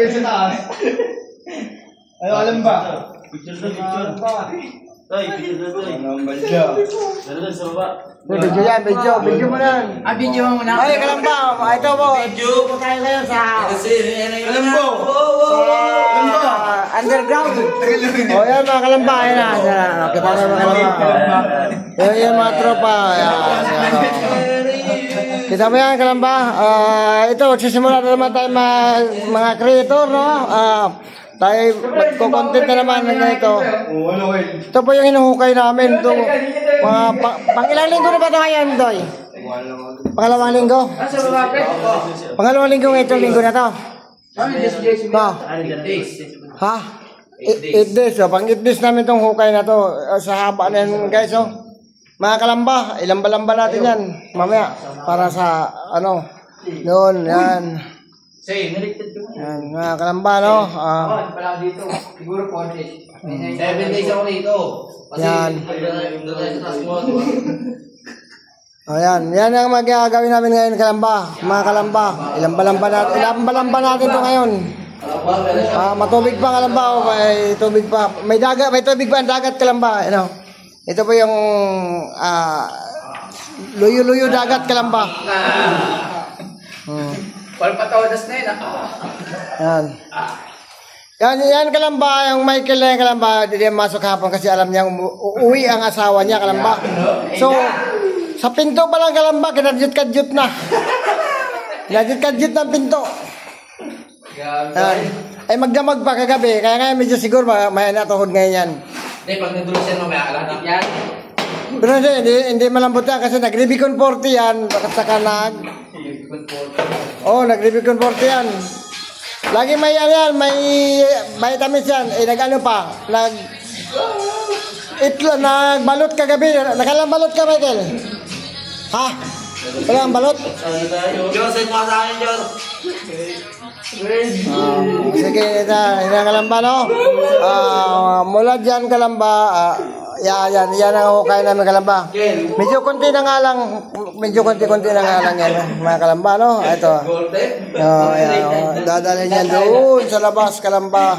sa taas. Ano alam ba? Picture na, picture. Tay, picture na, tay. Ano ba siya? Dala sa baba. Video yan, video. Video mo yan. Video mo muna. Ay, Kalamba. Ito po. Video. Tayo ngayon sa... Kalambo! Underground. O yan mga Kalamba. Ayan na. Kita na mga Kalamba. Yan mga tropa. Kita mo yan Kalamba. Ito, sisimula na naman tayo mga creator, no? Tayo magko-content na naman na ito. Ito po yung hinuhukay namin. Ito, pang ilang linggo na ba ito ngayon, Doy? Pangalawang linggo? Pangalawang linggo ito, linggo na ito. Ha? 8 days. Pang 8 days namin itong hukay na ito. Sa haba na yan, guys. Mga Kalamba, ilamba-lamba natin yan. Mamaya, para sa, noon, yan. Yan, mga Kalamba, no? Pala dito. Siguro 4 days. 7 days ako dito. Yan. Ayan, yan ang magagawin namin ngayon, Kalamba. Mga Kalamba, ilamba-lamba natin ito ngayon. Matubig pa, Kalamba. May tubig pa. May tubig pa ang dagat, Kalamba. Ito po yung luyo-luyo dagat, Kalamba. Palpatodas na yun. Yan Kalamba, yung Michael na yung Kalamba, hindi masok hapon kasi alam niya uuwi ang asawa niya, Kalamba. So, sa pinto pa lang, Kalamba, kinadyot-kadyot na. Kinadyot-kadyot ng pinto. Ay magdamag pa kagabi, kaya ngayon medyo siguro may natuhod ngayon yan. Hindi, pag nag-drop siya mamaya, alam yan. Pero hindi malambot yan kasi nag-Rubicon 40 yan, bakit saka nag-Rubicon 40 yan. Lagi may may vitamins yan. Nag-ano pa, nagbalot kagabi. Nakalang balot ka, Michael? Ha? Walang balot? Diyos, ay mga sa akin, Diyos. Sige, Kalamba, no? Mula dyan, Kalamba, yan ang hukay namin, Kalamba. Medyo konti na nga lang yan, mga Kalamba, no? Ito. Dadalhin yan doon sa labas, Kalamba.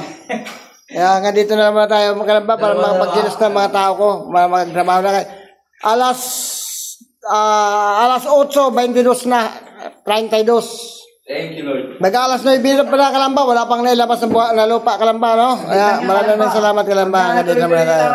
Kaya nga dito na naman tayo, mga Kalamba, para makapagkilos na mga tao ko, magtrabaho na kayo. Alas 8:22 na, 32. Thank you, Lord. Nag-alas 9 pala, Kalamba. Wala pang nailabas na lupa, Kalamba, no? Kaya maraming salamat, Kalamba. Nga din naman tayo.